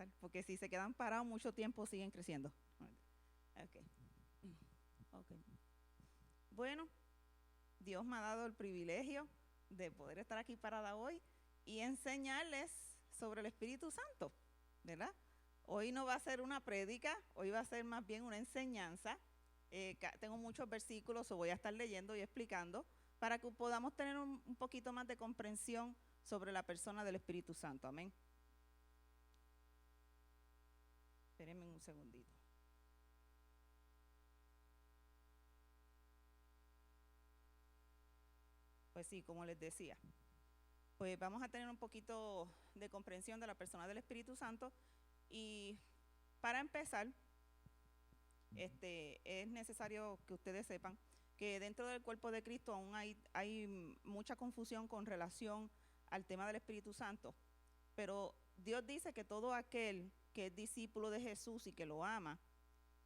bajar, porque si se quedan parados mucho tiempo siguen creciendo. Okay. Okay. Bueno, Dios me ha dado el privilegio de poder estar aquí parada hoy y enseñarles sobre el Espíritu Santo, ¿verdad? Hoy no va a ser una prédica, hoy va a ser más bien una enseñanza. Tengo muchos versículos, voy a estar leyendo y explicando para que podamos tener un poquito más de comprensión sobre la persona del Espíritu Santo. Amén. Espérenme un segundito. Pues sí, como les decía, pues vamos a tener un poquito de comprensión de la persona del Espíritu Santo. Y para empezar, es necesario que ustedes sepan que dentro del cuerpo de Cristo aún hay mucha confusión con relación al tema del Espíritu Santo. Pero Dios dice que todo aquel que es discípulo de Jesús y que lo ama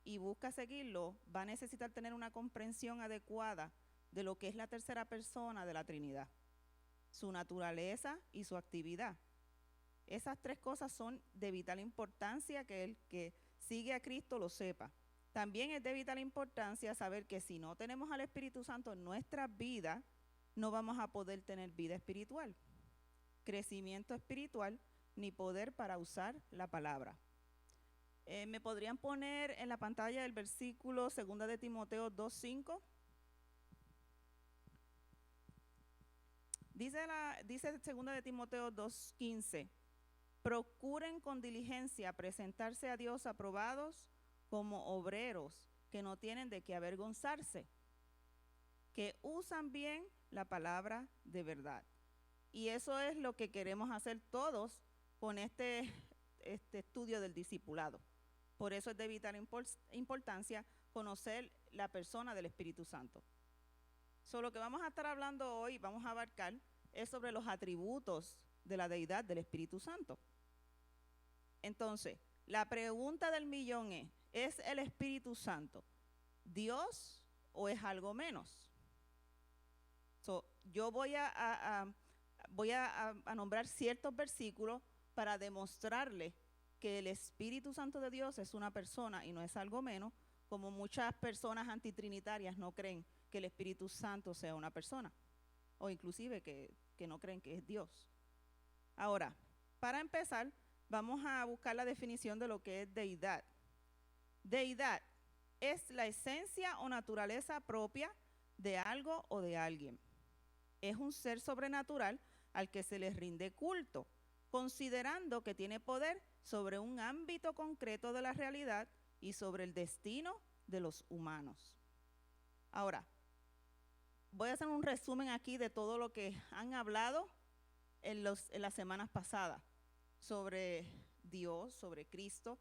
y busca seguirlo, va a necesitar tener una comprensión adecuada de lo que es la tercera persona de la Trinidad, su naturaleza y su actividad. Esas tres cosas son de vital importancia que el que sigue a Cristo lo sepa. También es de vital importancia saber que si no tenemos al Espíritu Santo en nuestra vida, no vamos a poder tener vida espiritual, crecimiento espiritual, ni poder para usar la palabra. ¿Me podrían poner en la pantalla el versículo 2 de Timoteo 2:5? Dice 2 de Timoteo 2:15. Procuren con diligencia presentarse a Dios aprobados como obreros que no tienen de qué avergonzarse, que usan bien la palabra de verdad. Y eso es lo que queremos hacer todos con este estudio del discipulado. Por eso es de vital importancia conocer la persona del Espíritu Santo. Lo que vamos a estar hablando hoy, vamos a abarcar, es sobre los atributos de la deidad del Espíritu Santo. Entonces, la pregunta del millón ¿es el Espíritu Santo Dios o es algo menos? Yo voy a nombrar ciertos versículos para demostrarle que el Espíritu Santo de Dios es una persona y no es algo menos, como muchas personas antitrinitarias no creen que el Espíritu Santo sea una persona, o inclusive que no creen que es Dios. Ahora, para empezar, vamos a buscar la definición de lo que es deidad. Deidad es la esencia o naturaleza propia de algo o de alguien. Es un ser sobrenatural al que se le rinde culto, considerando que tiene poder sobre un ámbito concreto de la realidad y sobre el destino de los humanos. Ahora, voy a hacer un resumen aquí de todo lo que han hablado en las semanas pasadas sobre Dios, sobre Cristo.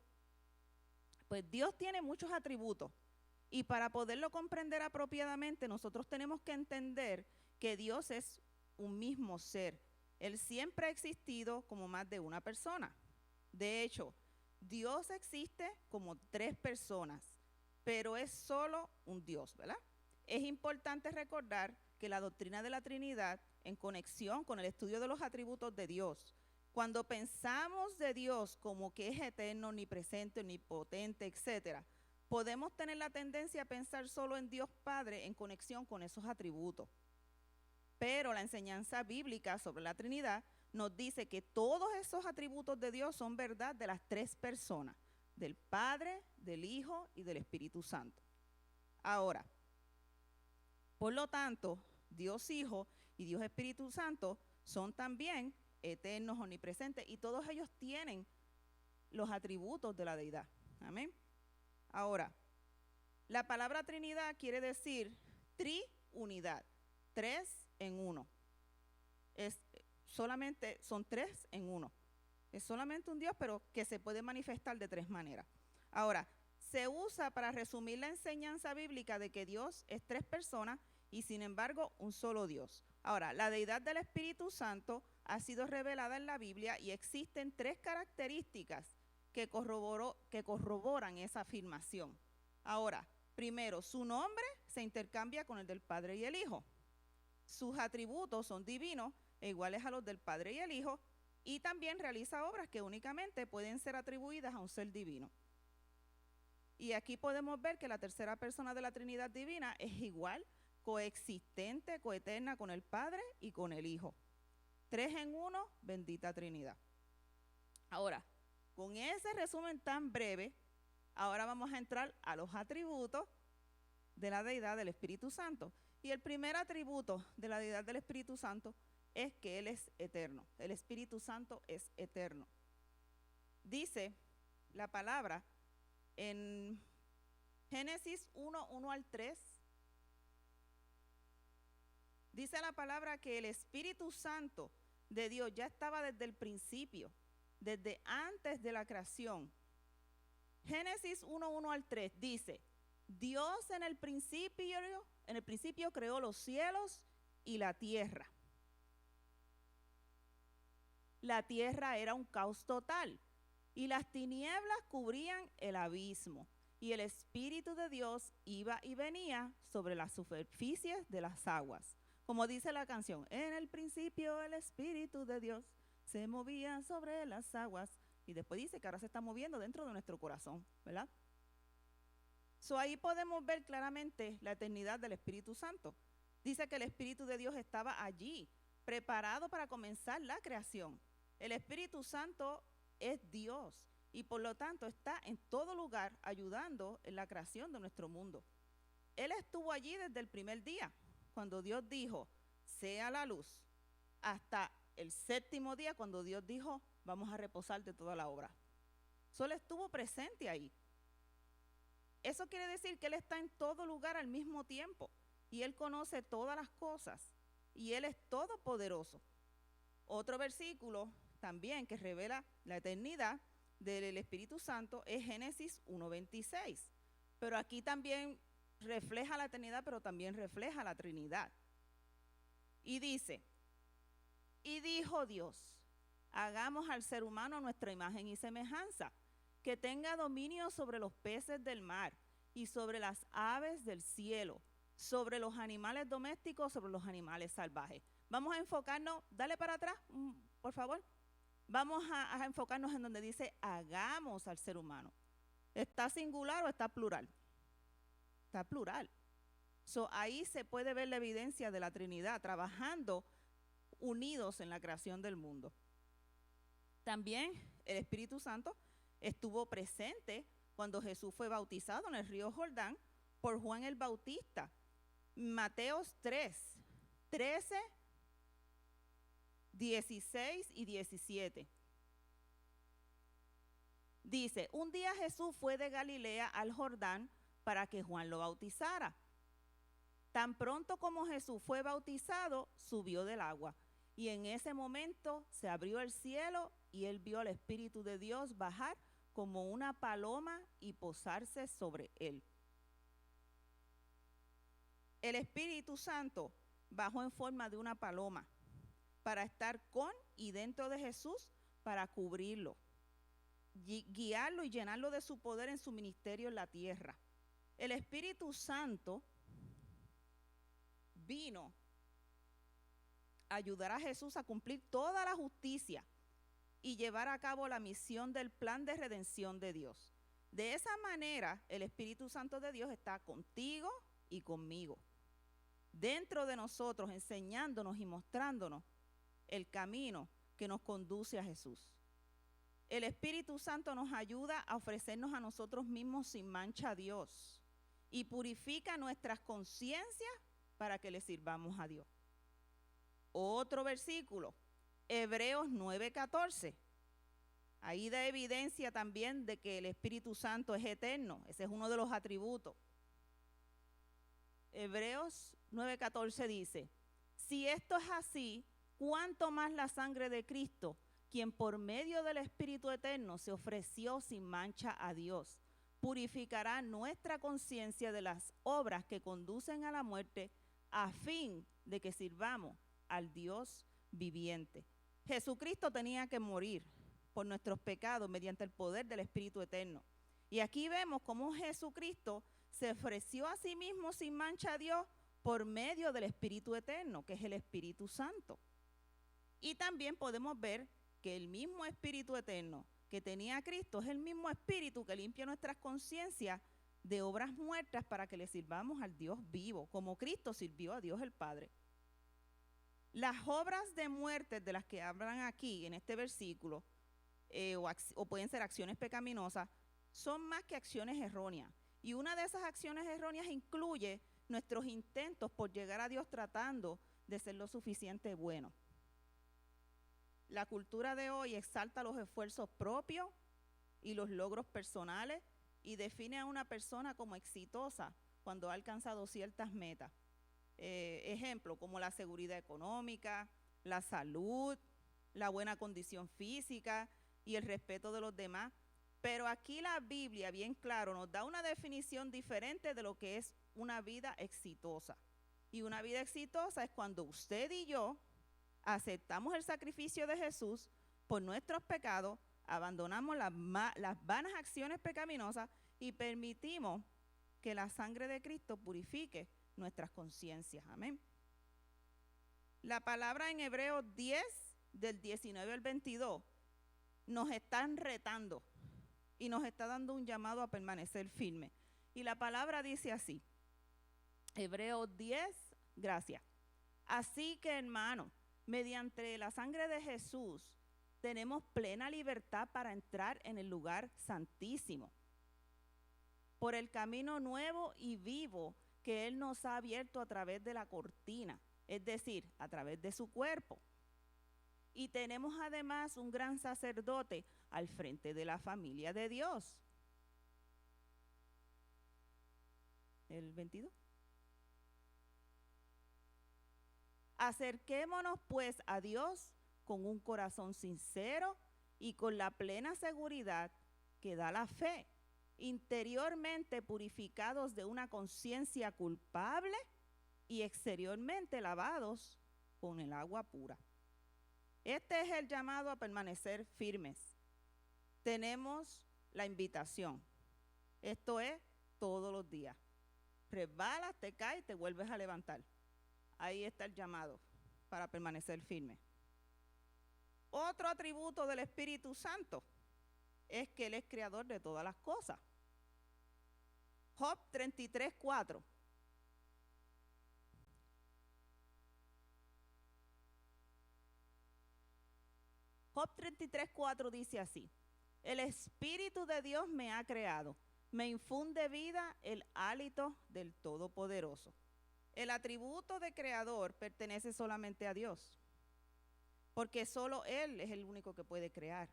Pues Dios tiene muchos atributos y para poderlo comprender apropiadamente nosotros tenemos que entender que Dios es un mismo ser. Él siempre ha existido como más de una persona. De hecho, Dios existe como tres personas, pero es solo un Dios, ¿verdad? Es importante recordar que la doctrina de la Trinidad, en conexión con el estudio de los atributos de Dios, cuando pensamos de Dios como que es eterno, omnipresente, omnipotente, etc., podemos tener la tendencia a pensar solo en Dios Padre en conexión con esos atributos. Pero la enseñanza bíblica sobre la Trinidad nos dice que todos esos atributos de Dios son verdad de las tres personas, del Padre, del Hijo y del Espíritu Santo. Ahora, por lo tanto, Dios Hijo y Dios Espíritu Santo son también eternos, omnipresentes, y todos ellos tienen los atributos de la deidad. Amén. Ahora, la palabra Trinidad quiere decir triunidad, tres en uno. Son tres en uno. Es solamente un Dios, pero que se puede manifestar de tres maneras. Ahora, se usa para resumir la enseñanza bíblica de que Dios es tres personas y sin embargo un solo Dios. Ahora, la deidad del Espíritu Santo ha sido revelada en la Biblia y existen tres características que corroboran esa afirmación. Ahora, primero, su nombre se intercambia con el del Padre y el Hijo. Sus atributos son divinos e iguales a los del Padre y el Hijo. Y también realiza obras que únicamente pueden ser atribuidas a un ser divino. Y aquí podemos ver que la tercera persona de la Trinidad Divina es igual, coexistente, coeterna con el Padre y con el Hijo. 3 en 1, bendita Trinidad. Ahora, con ese resumen tan breve, ahora vamos a entrar a los atributos de la deidad del Espíritu Santo. Y el primer atributo de la deidad del Espíritu Santo es que Él es eterno. El Espíritu Santo es eterno. Dice la palabra en Génesis 1, 1 al 3. Dice la palabra que el Espíritu Santo de Dios ya estaba desde el principio, desde antes de la creación. Génesis 1, 1 al 3 dice, Dios en el principio creó los cielos y la tierra. La tierra era un caos total y las tinieblas cubrían el abismo y el Espíritu de Dios iba y venía sobre las superficies de las aguas. Como dice la canción, en el principio el Espíritu de Dios se movía sobre las aguas. Y después dice que ahora se está moviendo dentro de nuestro corazón, ¿verdad? Ahí podemos ver claramente la eternidad del Espíritu Santo. Dice que el Espíritu de Dios estaba allí, preparado para comenzar la creación. El Espíritu Santo es Dios y por lo tanto está en todo lugar ayudando en la creación de nuestro mundo. Él estuvo allí desde el primer día, cuando Dios dijo, sea la luz, hasta el séptimo día, cuando Dios dijo, vamos a reposar de toda la obra. Solo estuvo presente ahí. Eso quiere decir que Él está en todo lugar al mismo tiempo y Él conoce todas las cosas y Él es todopoderoso. Otro versículo también que revela la eternidad del Espíritu Santo es Génesis 1:26. Pero aquí también refleja la eternidad, pero también refleja la Trinidad. Y dice, y dijo Dios, hagamos al ser humano a nuestra imagen y semejanza, que tenga dominio sobre los peces del mar y sobre las aves del cielo, sobre los animales domésticos, sobre los animales salvajes. Vamos a enfocarnos, dale para atrás, por favor. Vamos a enfocarnos en donde dice, hagamos al ser humano. ¿Está singular o está plural? Está plural. Ahí se puede ver la evidencia de la Trinidad trabajando unidos en la creación del mundo. También el Espíritu Santo estuvo presente cuando Jesús fue bautizado en el río Jordán por Juan el Bautista. Mateos 3, 13, 16 y 17. Dice, un día Jesús fue de Galilea al Jordán para que Juan lo bautizara. Tan pronto como Jesús fue bautizado, subió del agua. Y en ese momento se abrió el cielo y él vio al Espíritu de Dios bajar como una paloma y posarse sobre él. El Espíritu Santo bajó en forma de una paloma para estar con y dentro de Jesús, para cubrirlo, guiarlo y llenarlo de su poder en su ministerio en la tierra. El Espíritu Santo vino a ayudar a Jesús a cumplir toda la justicia y llevar a cabo la misión del plan de redención de Dios. De esa manera, el Espíritu Santo de Dios está contigo y conmigo, dentro de nosotros, enseñándonos y mostrándonos el camino que nos conduce a Jesús. El Espíritu Santo nos ayuda a ofrecernos a nosotros mismos sin mancha a Dios y purifica nuestras conciencias para que le sirvamos a Dios. Otro versículo, Hebreos 9:14. Ahí da evidencia también de que el Espíritu Santo es eterno. Ese es uno de los atributos. Hebreos 9:14 dice, si esto es así, ¿cuánto más la sangre de Cristo, quien por medio del Espíritu eterno se ofreció sin mancha a Dios, purificará nuestra conciencia de las obras que conducen a la muerte, a fin de que sirvamos al Dios viviente? Jesucristo tenía que morir por nuestros pecados mediante el poder del Espíritu eterno. Y aquí vemos cómo Jesucristo se ofreció a sí mismo sin mancha a Dios por medio del Espíritu eterno, que es el Espíritu Santo. Y también podemos ver que el mismo Espíritu eterno que tenía Cristo es el mismo Espíritu que limpia nuestras conciencias de obras muertas para que le sirvamos al Dios vivo, como Cristo sirvió a Dios el Padre. Las obras de muerte de las que hablan aquí en este versículo, o pueden ser acciones pecaminosas, son más que acciones erróneas. Y una de esas acciones erróneas incluye nuestros intentos por llegar a Dios tratando de ser lo suficiente bueno. La cultura de hoy exalta los esfuerzos propios y los logros personales y define a una persona como exitosa cuando ha alcanzado ciertas metas. Ejemplo, como la seguridad económica, la salud, la buena condición física y el respeto de los demás. Pero aquí la Biblia, bien claro, nos da una definición diferente de lo que es una vida exitosa. Y una vida exitosa es cuando usted y yo aceptamos el sacrificio de Jesús por nuestros pecados, abandonamos las vanas acciones pecaminosas y permitimos que la sangre de Cristo purifique nuestras conciencias. Amén. La palabra en Hebreos 10, del 19 al 22, nos están retando y nos está dando un llamado a permanecer firme. Y la palabra dice así, Hebreos 10, gracias. Así que, hermano, mediante la sangre de Jesús, tenemos plena libertad para entrar en el lugar santísimo, por el camino nuevo y vivo que Él nos ha abierto a través de la cortina, es decir, a través de su cuerpo. Y tenemos además un gran sacerdote al frente de la familia de Dios. El 22. Acerquémonos pues a Dios con un corazón sincero y con la plena seguridad que da la fe, interiormente purificados de una conciencia culpable y exteriormente lavados con el agua pura. Este es el llamado a permanecer firmes. Tenemos la invitación. Esto es todos los días. Resbalas, te caes, te vuelves a levantar. Ahí está el llamado para permanecer firme. Otro atributo del Espíritu Santo es que Él es creador de todas las cosas. Job 33:4. Job 33:4 dice así: el Espíritu de Dios me ha creado, me infunde vida el hálito del Todopoderoso. El atributo de creador pertenece solamente a Dios, porque solo Él es el único que puede crear.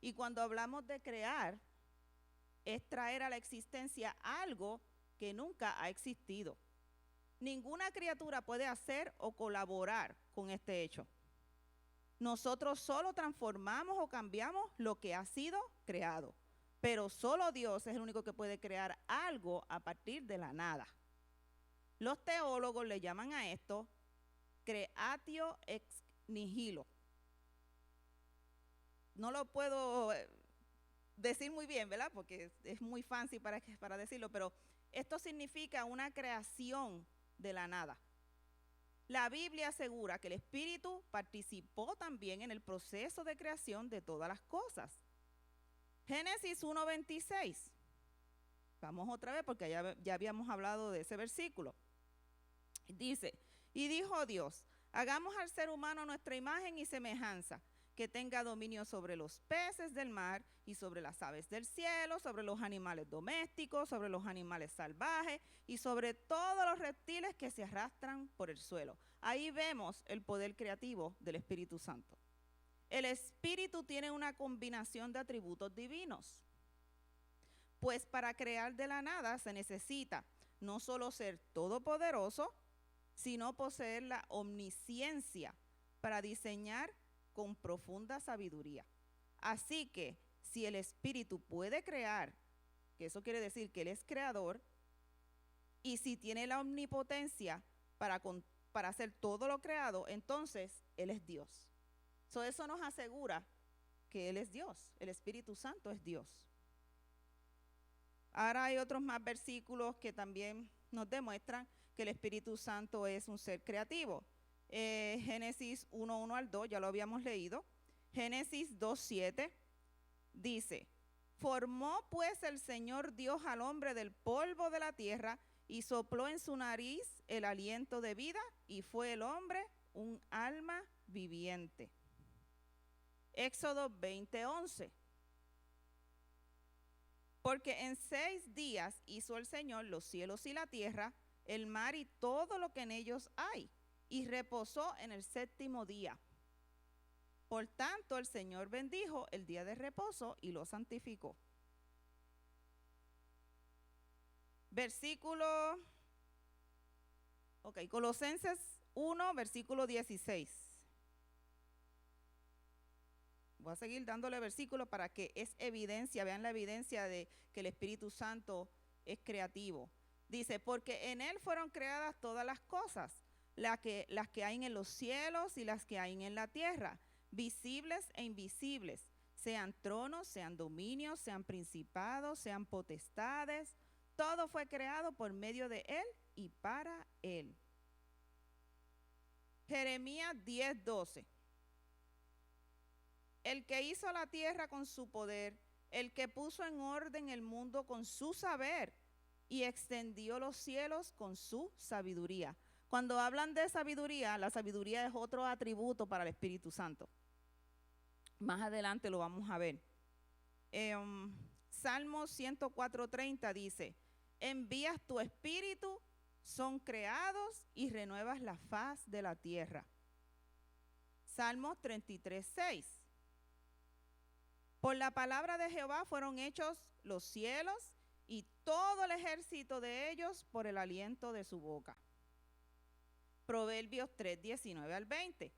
Y cuando hablamos de crear, es traer a la existencia algo que nunca ha existido. Ninguna criatura puede hacer o colaborar con este hecho. Nosotros solo transformamos o cambiamos lo que ha sido creado, pero solo Dios es el único que puede crear algo a partir de la nada. Los teólogos le llaman a esto creatio ex nihilo. No lo puedo decir muy bien, ¿verdad? Porque es muy fancy para decirlo, pero esto significa una creación de la nada. La Biblia asegura que el Espíritu participó también en el proceso de creación de todas las cosas. Génesis 1:26. Vamos otra vez porque ya habíamos hablado de ese versículo. Dice, y dijo Dios, hagamos al ser humano nuestra imagen y semejanza, que tenga dominio sobre los peces del mar y sobre las aves del cielo, sobre los animales domésticos, sobre los animales salvajes y sobre todos los reptiles que se arrastran por el suelo. Ahí vemos el poder creativo del Espíritu Santo. El Espíritu tiene una combinación de atributos divinos, pues para crear de la nada se necesita no solo ser todopoderoso, sino poseer la omnisciencia para diseñar con profunda sabiduría. Así que si el Espíritu puede crear, que eso quiere decir que Él es creador, y si tiene la omnipotencia para hacer todo lo creado, entonces Él es Dios. Eso nos asegura que Él es Dios, el Espíritu Santo es Dios. Ahora hay otros más versículos que también nos demuestran que el Espíritu Santo es un ser creativo. Génesis 1:1 al 2, ya lo habíamos leído. Génesis 2:7 dice: formó pues el Señor Dios al hombre del polvo de la tierra y sopló en su nariz el aliento de vida, y fue el hombre un alma viviente. Éxodo 20:11. Porque en 6 días hizo el Señor los cielos y la tierra, el mar y todo lo que en ellos hay, y reposó en el 7º día. Por tanto, el Señor bendijo el día de reposo y lo santificó. Colosenses 1, versículo 16. Voy a seguir dándole versículos para que es evidencia, vean la evidencia de que el Espíritu Santo es creativo. Dice: porque en Él fueron creadas todas las cosas, las que hay en los cielos y las que hay en la tierra, visibles e invisibles, sean tronos, sean dominios, sean principados, sean potestades. Todo fue creado por medio de Él y para Él. Jeremías 10:12. El que hizo la tierra con su poder, el que puso en orden el mundo con su saber y extendió los cielos con su sabiduría. Cuando hablan de sabiduría, la sabiduría es otro atributo para el Espíritu Santo. Más adelante lo vamos a ver. Salmo 104:30 dice: envías tu espíritu, son creados y renuevas la faz de la tierra. Salmos 33:6. Por la palabra de Jehová fueron hechos los cielos y todo el ejército de ellos por el aliento de su boca. Proverbios 3:19-20.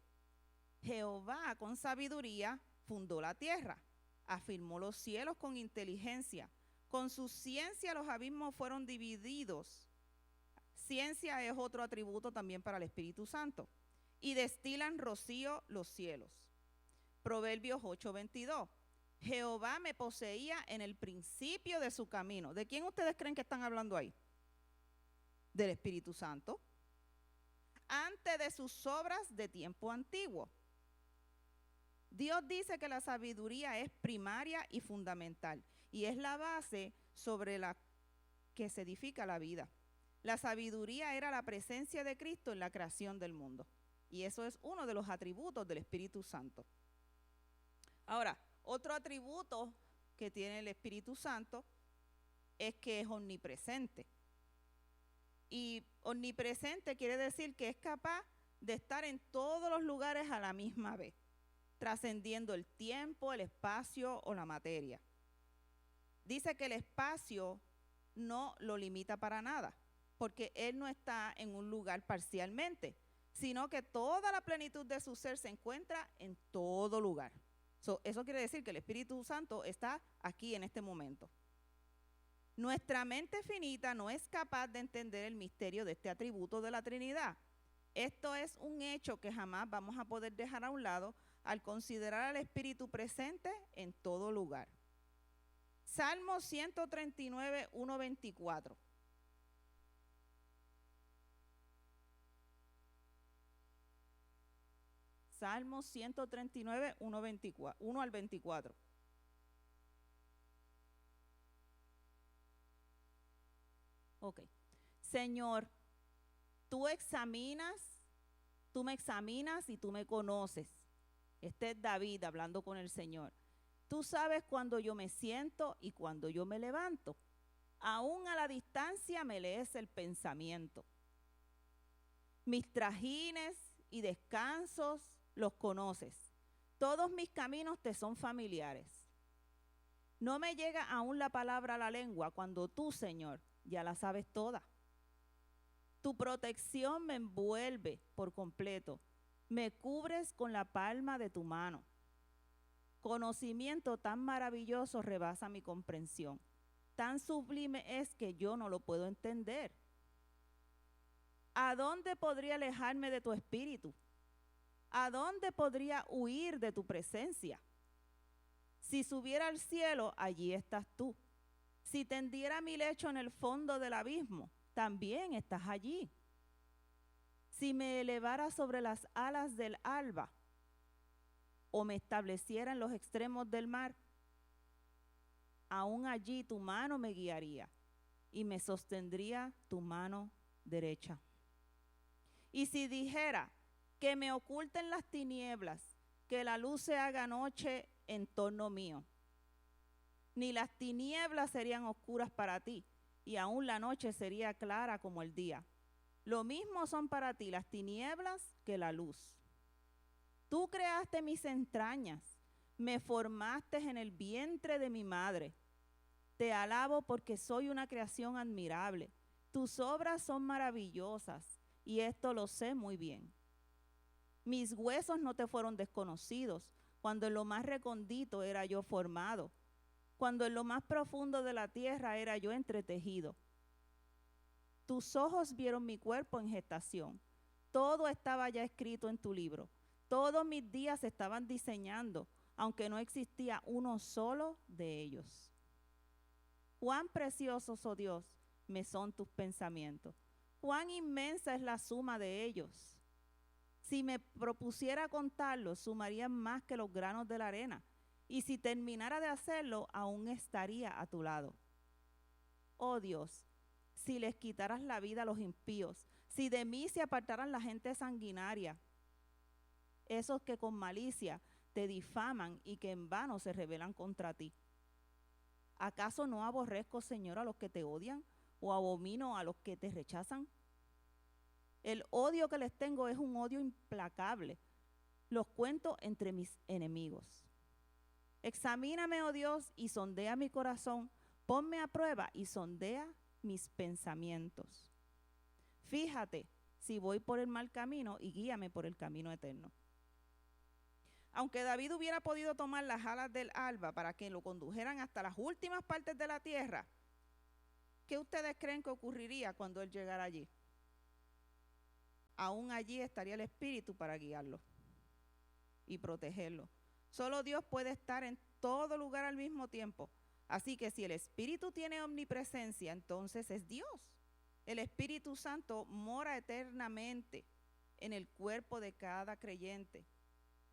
Jehová con sabiduría fundó la tierra, afirmó los cielos con inteligencia. Con su ciencia los abismos fueron divididos. Ciencia es otro atributo también para el Espíritu Santo. Y destilan rocío los cielos. Proverbios 8:22. Jehová me poseía en el principio de su camino. ¿De quién ustedes creen que están hablando ahí? Del Espíritu Santo. Antes de sus obras de tiempo antiguo. Dios dice que la sabiduría es primaria y fundamental, y es la base sobre la que se edifica la vida. La sabiduría era la presencia de Cristo en la creación del mundo, y eso es uno de los atributos del Espíritu Santo. Ahora, otro atributo que tiene el Espíritu Santo es que es omnipresente. Y omnipresente quiere decir que es capaz de estar en todos los lugares a la misma vez, trascendiendo el tiempo, el espacio o la materia. Dice que el espacio no lo limita para nada, porque Él no está en un lugar parcialmente, sino que toda la plenitud de su ser se encuentra en todo lugar. Eso quiere decir que el Espíritu Santo está aquí en este momento. Nuestra mente finita no es capaz de entender el misterio de este atributo de la Trinidad. Esto es un hecho que jamás vamos a poder dejar a un lado al considerar al Espíritu presente en todo lugar. Salmo 139:1-24. Salmo 139:1-24. Ok. Señor, tú me examinas y tú me conoces. Este es David hablando con el Señor. Tú sabes cuando yo me siento y cuando yo me levanto. Aún a la distancia me lees el pensamiento. Mis trajines y descansos los conoces. Todos mis caminos te son familiares. No me llega aún la palabra a la lengua cuando tú, Señor, ya la sabes toda. Tu protección me envuelve por completo. Me cubres con la palma de tu mano. Conocimiento tan maravilloso rebasa mi comprensión. Tan sublime es que yo no lo puedo entender. ¿A dónde podría alejarme de tu espíritu? ¿A dónde podría huir de tu presencia? Si subiera al cielo, allí estás tú. Si tendiera mi lecho en el fondo del abismo, también estás allí. Si me elevara sobre las alas del alba, o me estableciera en los extremos del mar, aún allí tu mano me guiaría y me sostendría tu mano derecha. Y si dijera que me oculten las tinieblas, que la luz se haga noche en torno mío, ni las tinieblas serían oscuras para ti, y aún la noche sería clara como el día. Lo mismo son para ti las tinieblas que la luz. Tú creaste mis entrañas, me formaste en el vientre de mi madre. Te alabo porque soy una creación admirable. Tus obras son maravillosas, y esto lo sé muy bien. Mis huesos no te fueron desconocidos, cuando en lo más recóndito era yo formado, cuando en lo más profundo de la tierra era yo entretejido. Tus ojos vieron mi cuerpo en gestación. Todo estaba ya escrito en tu libro. Todos mis días estaban diseñando, aunque no existía uno solo de ellos. Cuán preciosos, oh Dios, me son tus pensamientos. Cuán inmensa es la suma de ellos. Si me propusiera contarlos, sumarían más que los granos de la arena. Y si terminara de hacerlo, aún estaría a tu lado. Oh Dios, si les quitaras la vida a los impíos, si de mí se apartaran la gente sanguinaria, esos que con malicia te difaman y que en vano se rebelan contra ti. ¿Acaso no aborrezco, Señor, a los que te odian o abomino a los que te rechazan? El odio que les tengo es un odio implacable. Los cuento entre mis enemigos. Examíname, oh Dios, y sondea mi corazón. Ponme a prueba y sondea mis pensamientos. Fíjate si voy por el mal camino y guíame por el camino eterno. Aunque David hubiera podido tomar las alas del alba para que lo condujeran hasta las últimas partes de la tierra, ¿qué ustedes creen que ocurriría cuando él llegara allí? Aún allí estaría el Espíritu para guiarlo y protegerlo. Solo Dios puede estar en todo lugar al mismo tiempo. Así que si el Espíritu tiene omnipresencia, entonces es Dios. El Espíritu Santo mora eternamente en el cuerpo de cada creyente.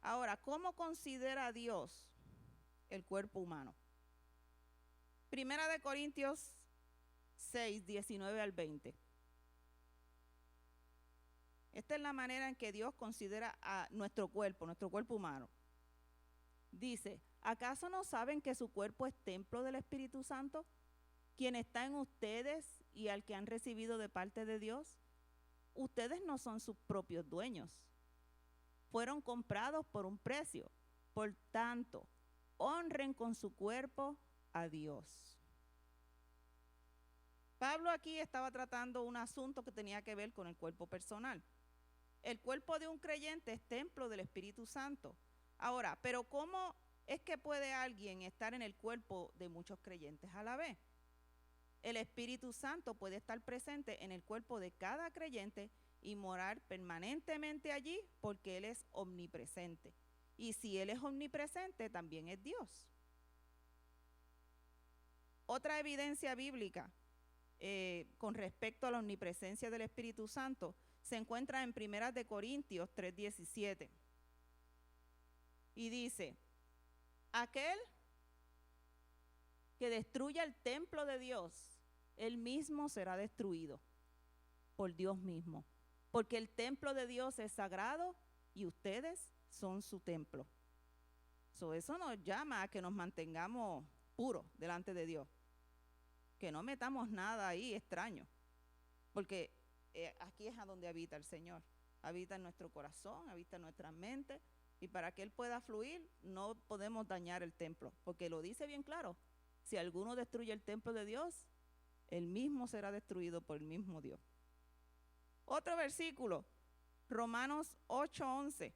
Ahora, ¿cómo considera Dios el cuerpo humano? Primera de Corintios 6, 19 al 20. Esta es la manera en que Dios considera a nuestro cuerpo humano. Dice, ¿acaso no saben que su cuerpo es templo del Espíritu Santo, quien está en ustedes y al que han recibido de parte de Dios? Ustedes no son sus propios dueños. Fueron comprados por un precio. Por tanto, honren con su cuerpo a Dios. Pablo aquí estaba tratando un asunto que tenía que ver con el cuerpo personal. El cuerpo de un creyente es templo del Espíritu Santo. Ahora, pero ¿cómo es que puede alguien estar en el cuerpo de muchos creyentes a la vez? El Espíritu Santo puede estar presente en el cuerpo de cada creyente y morar permanentemente allí porque Él es omnipresente. Y si Él es omnipresente, también es Dios. Otra evidencia bíblica con respecto a la omnipresencia del Espíritu Santo se encuentra en 1 de Corintios 3:17. Y dice, aquel que destruya el templo de Dios, él mismo será destruido por Dios mismo. Porque el templo de Dios es sagrado y ustedes son su templo. Eso nos llama a que nos mantengamos puros delante de Dios. Que no metamos nada ahí extraño. Porque aquí es a donde habita el Señor. Habita en nuestro corazón, habita en nuestra mente. Y para que Él pueda fluir, no podemos dañar el templo. Porque lo dice bien claro. Si alguno destruye el templo de Dios, él mismo será destruido por el mismo Dios. Otro versículo, Romanos 8:11.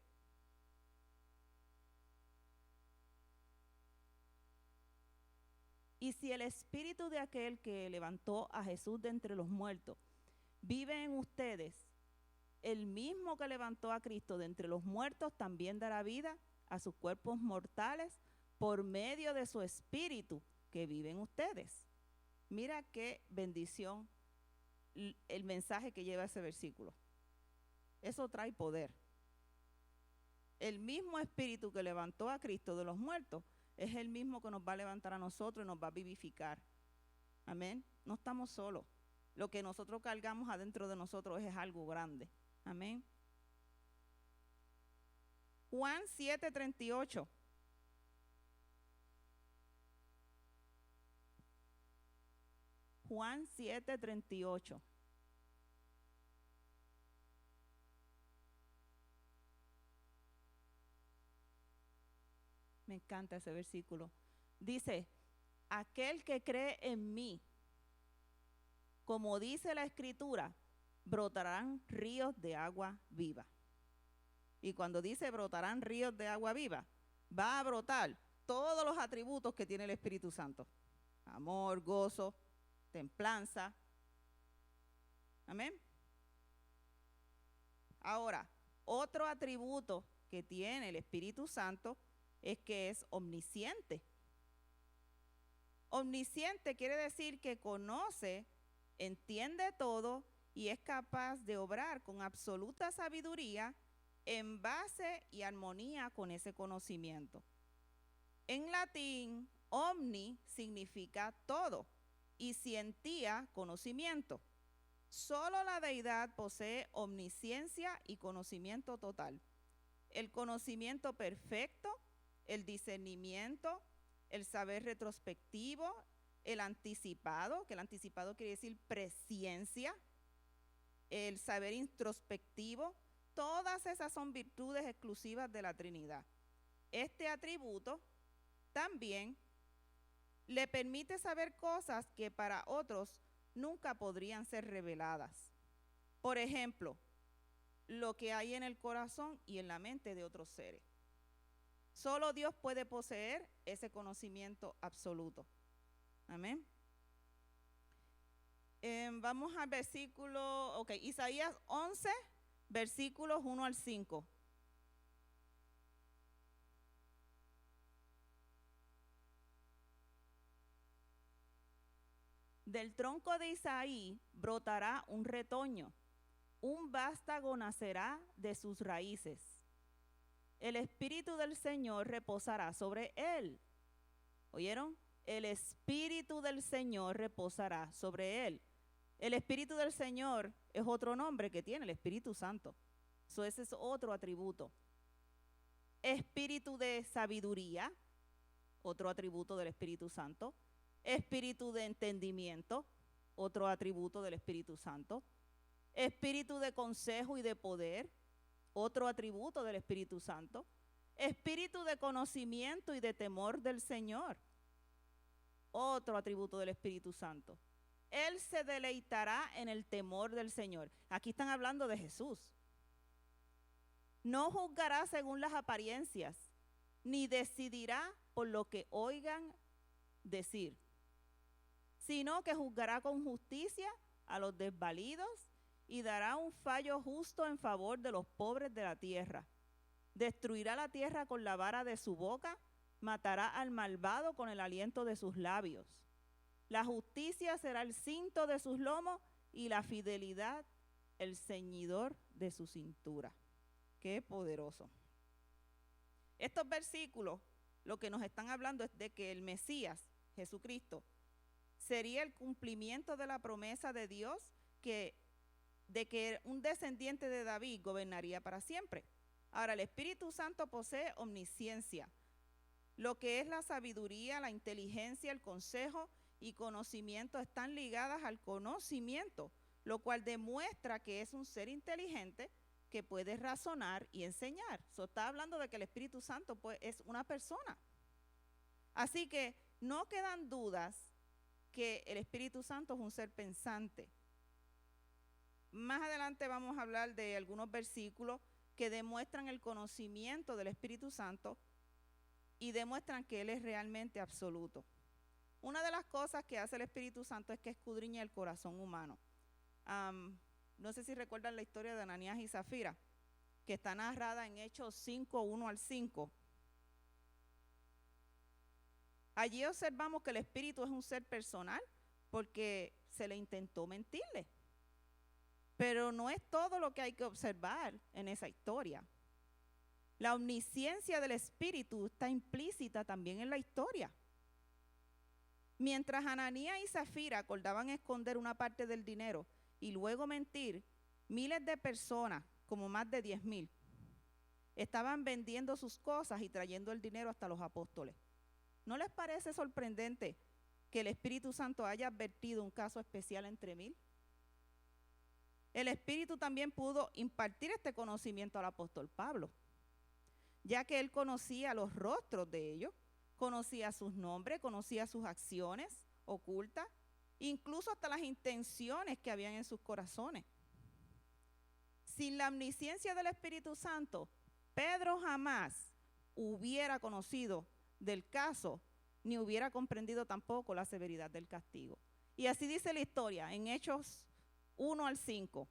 Y si el espíritu de aquel que levantó a Jesús de entre los muertos vive en ustedes, el mismo que levantó a Cristo de entre los muertos también dará vida a sus cuerpos mortales por medio de su espíritu que vive en ustedes. Mira qué bendición el mensaje que lleva ese versículo. Eso trae poder. el mismo espíritu que levantó a Cristo de los muertos es el mismo que nos va a levantar a nosotros y nos va a vivificar. Amén. No estamos solos. Lo que nosotros cargamos adentro de nosotros es algo grande. Amén. Juan 7:38. Juan 7:38. Me encanta ese versículo. Dice, aquel que cree en mí, como dice la Escritura, brotarán ríos de agua viva. Y cuando dice brotarán ríos de agua viva, va a brotar todos los atributos que tiene el Espíritu Santo. Amor, gozo, templanza. Amén. Ahora, otro atributo que tiene el Espíritu Santo es que es omnisciente. Omnisciente quiere decir que conoce, entiende todo y es capaz de obrar con absoluta sabiduría en base y armonía con ese conocimiento. En latín, omni significa todo y scientia, conocimiento. Solo la deidad posee omnisciencia y conocimiento total. El conocimiento perfecto, el discernimiento, el saber retrospectivo, el anticipado, que el anticipado quiere decir presciencia, el saber introspectivo, todas esas son virtudes exclusivas de la Trinidad. Este atributo también le permite saber cosas que para otros nunca podrían ser reveladas. Por ejemplo, lo que hay en el corazón y en la mente de otros seres. Solo Dios puede poseer ese conocimiento absoluto. Amén. Vamos al versículo, Isaías 11, versículos 1 al 5. Del tronco de Isaí brotará un retoño, un vástago nacerá de sus raíces. El Espíritu del Señor reposará sobre él. ¿Oyeron? El Espíritu del Señor reposará sobre él. El Espíritu del Señor es otro nombre que tiene el Espíritu Santo. Ese es otro atributo. Espíritu de sabiduría, otro atributo del Espíritu Santo. Espíritu de entendimiento, otro atributo del Espíritu Santo. Espíritu de consejo y de poder, otro atributo del Espíritu Santo. Espíritu de conocimiento y de temor del Señor, otro atributo del Espíritu Santo. Él se deleitará en el temor del Señor. Aquí están hablando de Jesús. No juzgará según las apariencias, ni decidirá por lo que oigan decir, sino que juzgará con justicia a los desvalidos y dará un fallo justo en favor de los pobres de la tierra. Destruirá la tierra con la vara de su boca, matará al malvado con el aliento de sus labios. La justicia será el cinto de sus lomos y la fidelidad el ceñidor de su cintura. Qué poderoso. Estos versículos lo que nos están hablando es de que el Mesías, Jesucristo, sería el cumplimiento de la promesa de Dios de que un descendiente de David gobernaría para siempre. Ahora, el Espíritu Santo posee omnisciencia, lo que es la sabiduría, la inteligencia, el consejo y conocimiento están ligadas al conocimiento, lo cual demuestra que es un ser inteligente que puede razonar y enseñar. Está hablando de que el Espíritu Santo pues, es una persona. Así que no quedan dudas que el Espíritu Santo es un ser pensante. Más adelante vamos a hablar de algunos versículos que demuestran el conocimiento del Espíritu Santo y demuestran que Él es realmente absoluto. Una de las cosas que hace el Espíritu Santo es que escudriña el corazón humano. No sé si recuerdan la historia de Ananías y Zafira, que está narrada en Hechos 5, 1 al 5. Allí observamos que el Espíritu es un ser personal porque se le intentó mentirle. Pero no es todo lo que hay que observar en esa historia. La omnisciencia del Espíritu está implícita también en la historia. Mientras Ananías y Zafira acordaban esconder una parte del dinero y luego mentir, miles de personas, como más de 10,000, estaban vendiendo sus cosas y trayendo el dinero hasta los apóstoles. ¿No les parece sorprendente que el Espíritu Santo haya advertido un caso especial entre 1,000? El Espíritu también pudo impartir este conocimiento al apóstol Pablo, ya que él conocía los rostros de ellos, conocía sus nombres, conocía sus acciones ocultas, incluso hasta las intenciones que habían en sus corazones. Sin la omnisciencia del Espíritu Santo, Pedro jamás hubiera conocido del caso, ni hubiera comprendido tampoco la severidad del castigo. Y así dice la historia en Hechos 1-5.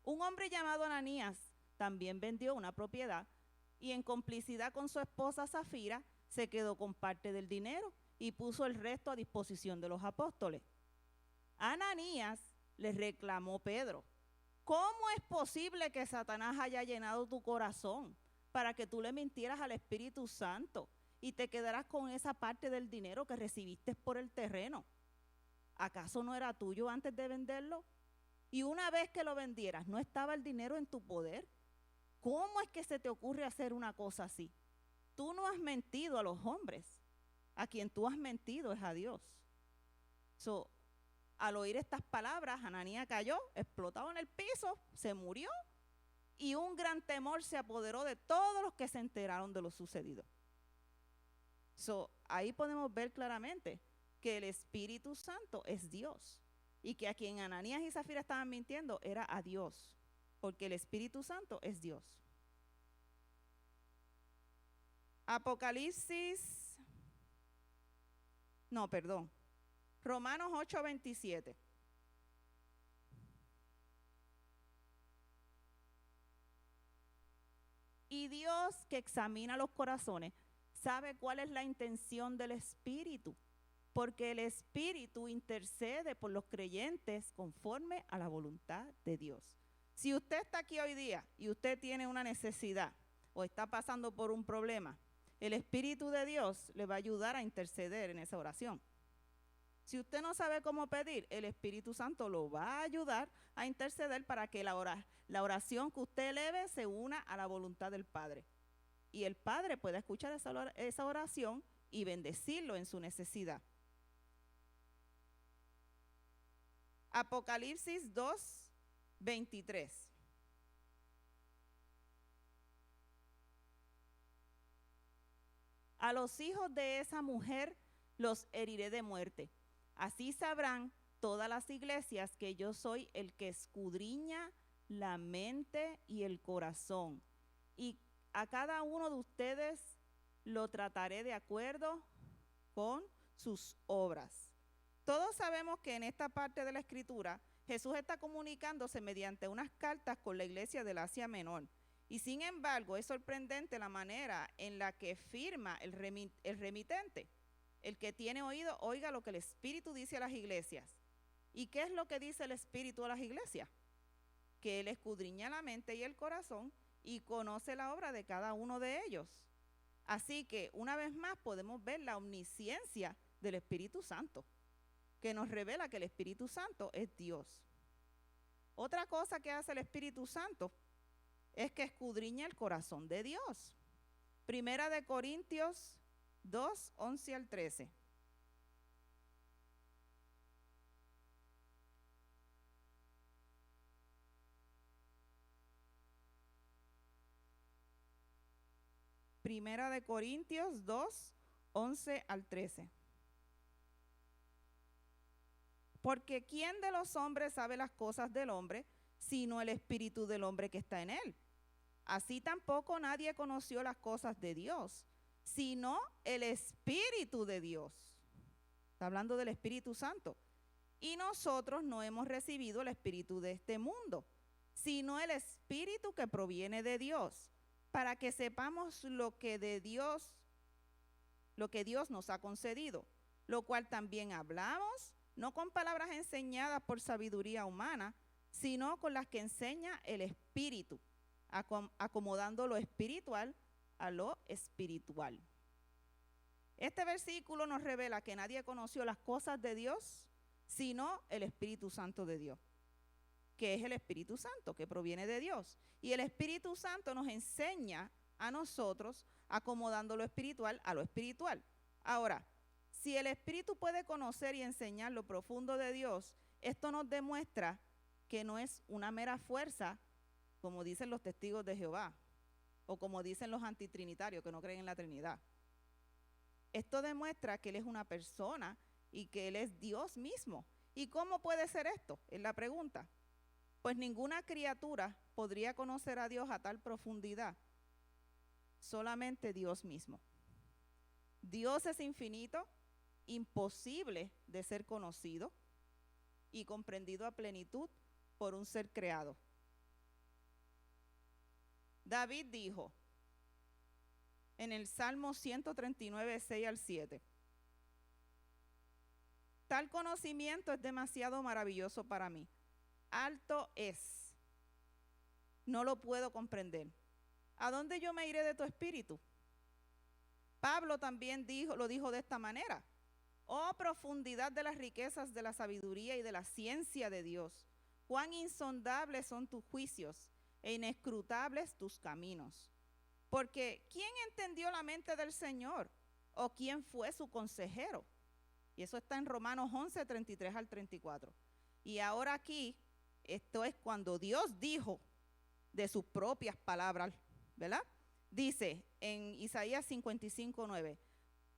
Un hombre llamado Ananías también vendió una propiedad y en complicidad con su esposa Zafira se quedó con parte del dinero y puso el resto a disposición de los apóstoles. Ananías le reclamó a Pedro: ¿cómo es posible que Satanás haya llenado tu corazón para que tú le mintieras al Espíritu Santo y te quedaras con esa parte del dinero que recibiste por el terreno? ¿Acaso no era tuyo antes de venderlo? Y una vez que lo vendieras, ¿no estaba el dinero en tu poder? ¿Cómo es que se te ocurre hacer una cosa así? Tú no has mentido a los hombres. A quien tú has mentido es a Dios. Al oír estas palabras, Ananías cayó, explotado en el piso, se murió y un gran temor se apoderó de todos los que se enteraron de lo sucedido. Ahí podemos ver claramente que el Espíritu Santo es Dios y que a quien Ananías y Zafira estaban mintiendo era a Dios, porque el Espíritu Santo es Dios. Romanos 8:27. Y Dios, que examina los corazones, sabe cuál es la intención del Espíritu, porque el Espíritu intercede por los creyentes conforme a la voluntad de Dios. Si usted está aquí hoy día y usted tiene una necesidad o está pasando por un problema, el Espíritu de Dios le va a ayudar a interceder en esa oración. Si usted no sabe cómo pedir, el Espíritu Santo lo va a ayudar a interceder para que la oración que usted eleve se una a la voluntad del Padre. Y el Padre puede escuchar esa oración y bendecirlo en su necesidad. Apocalipsis 2:23. A los hijos de esa mujer los heriré de muerte. Así sabrán todas las iglesias que yo soy el que escudriña la mente y el corazón. Y a cada uno de ustedes lo trataré de acuerdo con sus obras. Todos sabemos que en esta parte de la Escritura Jesús está comunicándose mediante unas cartas con la iglesia del Asia Menor. Y sin embargo, es sorprendente la manera en la que firma el remitente. El que tiene oído, oiga lo que el Espíritu dice a las iglesias. ¿Y qué es lo que dice el Espíritu a las iglesias? Que Él escudriña la mente y el corazón y conoce la obra de cada uno de ellos. Así que, una vez más, podemos ver la omnisciencia del Espíritu Santo, que nos revela que el Espíritu Santo es Dios. Otra cosa que hace el Espíritu Santo es que escudriña el corazón de Dios. Primera de Corintios 2:11-13. Primera de Corintios 2:11-13. Porque ¿quién de los hombres sabe las cosas del hombre, sino el espíritu del hombre que está en él? Así tampoco nadie conoció las cosas de Dios, sino el Espíritu de Dios. Está hablando del Espíritu Santo. Y nosotros no hemos recibido el espíritu de este mundo, sino el Espíritu que proviene de Dios, para que sepamos lo que Dios nos ha concedido, lo cual también hablamos, no con palabras enseñadas por sabiduría humana, sino con las que enseña el Espíritu, acomodando lo espiritual a lo espiritual. Este versículo nos revela que nadie conoció las cosas de Dios sino el Espíritu Santo de Dios, que es el Espíritu Santo, que proviene de Dios. Y el Espíritu Santo nos enseña a nosotros acomodando lo espiritual a lo espiritual. Ahora, si el Espíritu puede conocer y enseñar lo profundo de Dios, esto nos demuestra que no es una mera fuerza, como dicen los testigos de Jehová, o como dicen los antitrinitarios que no creen en la Trinidad. Esto demuestra que Él es una persona y que Él es Dios mismo. ¿Y cómo puede ser esto? Es la pregunta. Pues ninguna criatura podría conocer a Dios a tal profundidad, solamente Dios mismo. Dios es infinito, imposible de ser conocido y comprendido a plenitud por un ser creado. David dijo en el Salmo 139, 6 al 7, tal conocimiento es demasiado maravilloso para mí. Alto es, no lo puedo comprender. ¿A dónde yo me iré de tu espíritu? Pablo también lo dijo de esta manera. Oh, profundidad de las riquezas de la sabiduría y de la ciencia de Dios. Cuán insondables son tus juicios e inescrutables tus caminos. Porque ¿quién entendió la mente del Señor? ¿O quién fue su consejero? Y eso está en Romanos 11, 33 al 34. Y ahora aquí, esto es cuando Dios dijo de sus propias palabras, ¿verdad? Dice en Isaías 55, 9,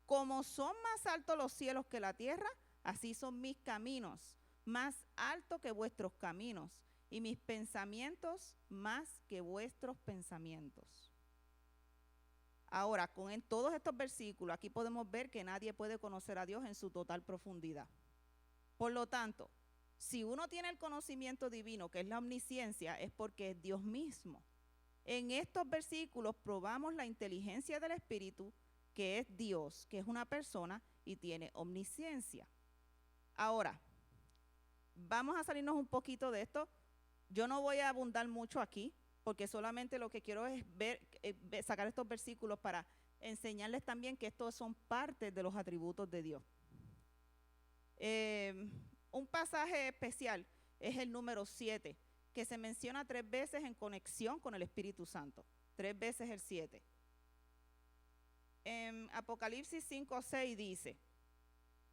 como son más altos los cielos que la tierra, así son mis caminos, más altos que vuestros caminos, y mis pensamientos más que vuestros pensamientos. Ahora, en todos estos versículos, aquí podemos ver que nadie puede conocer a Dios en su total profundidad. Por lo tanto, si uno tiene el conocimiento divino, que es la omnisciencia, es porque es Dios mismo. En estos versículos probamos la inteligencia del Espíritu, que es Dios, que es una persona y tiene omnisciencia. Ahora, vamos a salirnos un poquito de esto. Yo no voy a abundar mucho aquí, porque solamente lo que quiero es sacar estos versículos para enseñarles también que estos son partes de los atributos de Dios. Un pasaje especial es el número 7, que se menciona 3 veces en conexión con el Espíritu Santo. 3 veces el 7. En Apocalipsis 5:6 dice,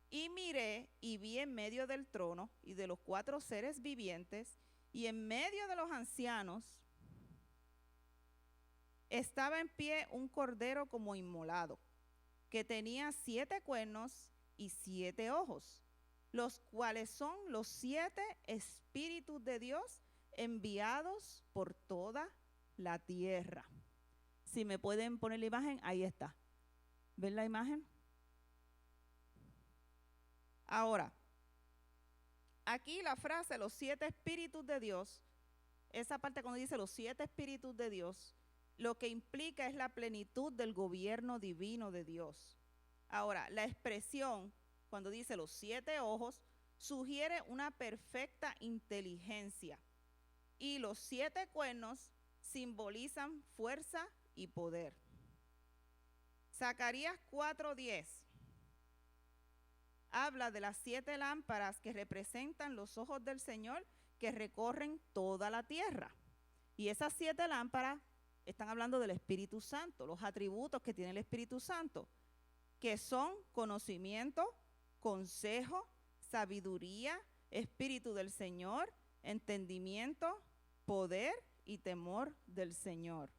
y miré y vi en medio del trono y de los 4 seres vivientes y en medio de los ancianos estaba en pie un cordero como inmolado, que tenía 7 cuernos y 7 ojos, los cuales son los 7 espíritus de Dios enviados por toda la tierra. Si me pueden poner la imagen, ahí está. ¿Ven la imagen? Ahora, aquí la frase los 7 espíritus de Dios, esa parte cuando dice los 7 espíritus de Dios, lo que implica es la plenitud del gobierno divino de Dios. Ahora, la expresión cuando dice los 7 ojos sugiere una perfecta inteligencia y los 7 cuernos simbolizan fuerza y poder. Zacarías 4:10 habla de las 7 lámparas que representan los ojos del Señor que recorren toda la tierra. Y esas 7 lámparas están hablando del Espíritu Santo, los atributos que tiene el Espíritu Santo, que son conocimiento, consejo, sabiduría, Espíritu del Señor, entendimiento, poder y temor del Señor.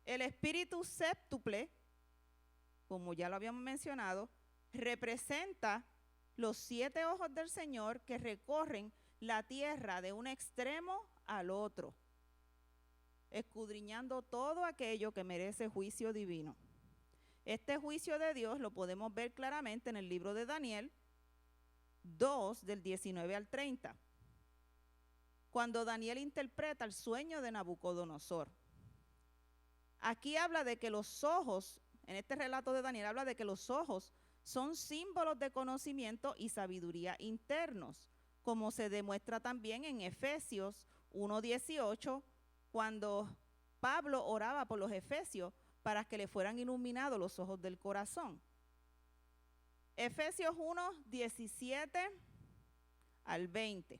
El Espíritu séptuple, como ya lo habíamos mencionado, representa los 7 ojos del Señor que recorren la tierra de un extremo al otro, escudriñando todo aquello que merece juicio divino. Este juicio de Dios lo podemos ver claramente en el libro de Daniel 2, del 19 al 30, cuando Daniel interpreta el sueño de Nabucodonosor. Aquí habla de que los ojos, en este relato de Daniel, habla de que los ojos son símbolos de conocimiento y sabiduría internos, como se demuestra también en Efesios 1:18, cuando Pablo oraba por los efesios para que le fueran iluminados los ojos del corazón. Efesios 1, 17 al 20.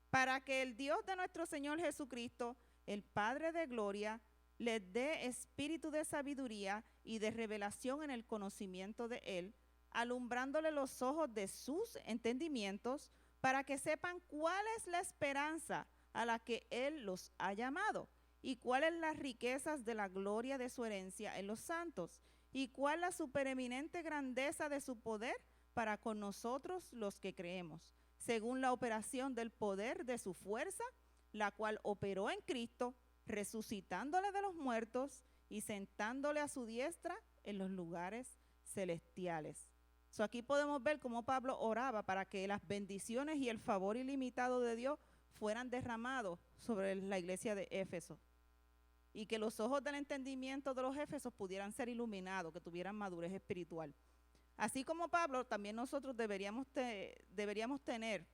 Para que el Dios de nuestro Señor Jesucristo, el Padre de gloria, les dé espíritu de sabiduría y de revelación en el conocimiento de Él, alumbrándole los ojos de sus entendimientos, para que sepan cuál es la esperanza a la que Él los ha llamado, y cuáles las riquezas de la gloria de su herencia en los santos, y cuál la supereminente grandeza de su poder para con nosotros los que creemos, según la operación del poder de su fuerza, la cual operó en Cristo, resucitándole de los muertos y sentándole a su diestra en los lugares celestiales. Aquí podemos ver cómo Pablo oraba para que las bendiciones y el favor ilimitado de Dios fueran derramados sobre la iglesia de Éfeso, y que los ojos del entendimiento de los éfesos pudieran ser iluminados, que tuvieran madurez espiritual. Así como Pablo, también nosotros deberíamos tener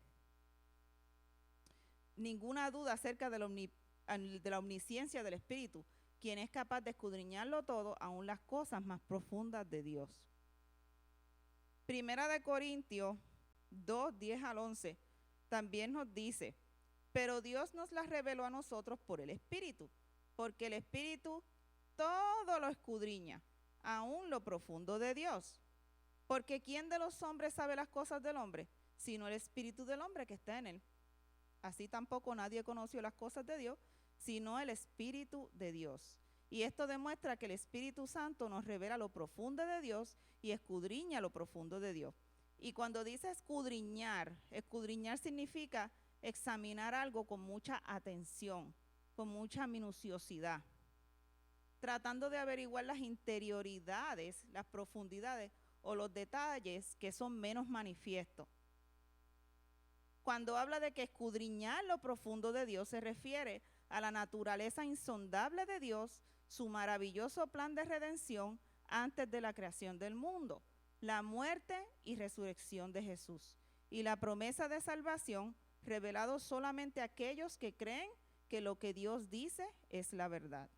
ninguna duda acerca de la omnisciencia del Espíritu, quien es capaz de escudriñarlo todo, aun las cosas más profundas de Dios. Primera de Corintios 2, 10 al 11, también nos dice: pero Dios nos las reveló a nosotros por el Espíritu, porque el Espíritu todo lo escudriña, aun lo profundo de Dios. Porque ¿quién de los hombres sabe las cosas del hombre, sino el Espíritu del hombre que está en él? Así tampoco nadie conoció las cosas de Dios, sino el Espíritu de Dios. Y esto demuestra que el Espíritu Santo nos revela lo profundo de Dios y escudriña lo profundo de Dios. Y cuando dice escudriñar, escudriñar significa examinar algo con mucha atención, con mucha minuciosidad, tratando de averiguar las interioridades, las profundidades o los detalles que son menos manifiestos. Cuando habla de que escudriñar lo profundo de Dios, se refiere a la naturaleza insondable de Dios, su maravilloso plan de redención antes de la creación del mundo, la muerte y resurrección de Jesús, y la promesa de salvación revelado solamente a aquellos que creen que lo que Dios dice es la verdad.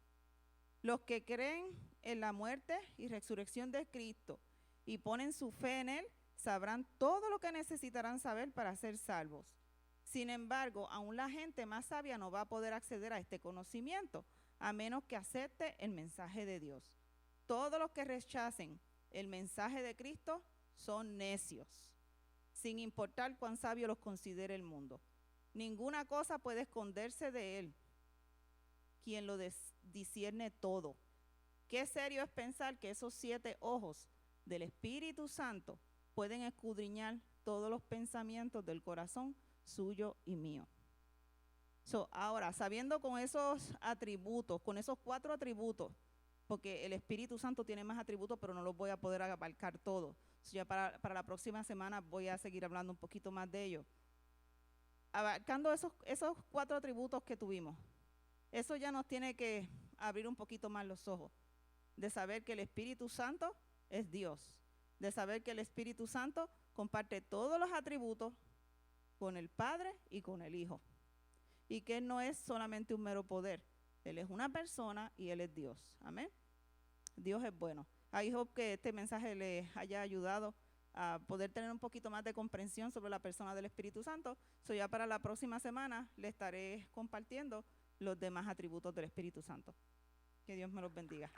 Los que creen en la muerte y resurrección de Cristo y ponen su fe en Él, sabrán todo lo que necesitarán saber para ser salvos. Sin embargo, aún la gente más sabia no va a poder acceder a este conocimiento, a menos que acepte el mensaje de Dios. Todos los que rechacen el mensaje de Cristo son necios, sin importar cuán sabio los considere el mundo. Ninguna cosa puede esconderse de Él, quien lo discierne todo. Qué serio es pensar que esos 7 ojos del Espíritu Santo pueden escudriñar todos los pensamientos del corazón suyo y mío. Ahora, sabiendo con esos atributos, con esos 4 atributos, porque el Espíritu Santo tiene más atributos, pero no los voy a poder abarcar todos. Ya para la próxima semana voy a seguir hablando un poquito más de ellos. Abarcando esos 4 atributos que tuvimos, eso ya nos tiene que abrir un poquito más los ojos, de saber que el Espíritu Santo es Dios, de saber que el Espíritu Santo comparte todos los atributos con el Padre y con el Hijo, y que Él no es solamente un mero poder, Él es una persona y Él es Dios. Amén. Dios es bueno. I hope que este mensaje les haya ayudado a poder tener un poquito más de comprensión sobre la persona del Espíritu Santo. Ya para la próxima semana les estaré compartiendo los demás atributos del Espíritu Santo. Que Dios me los bendiga.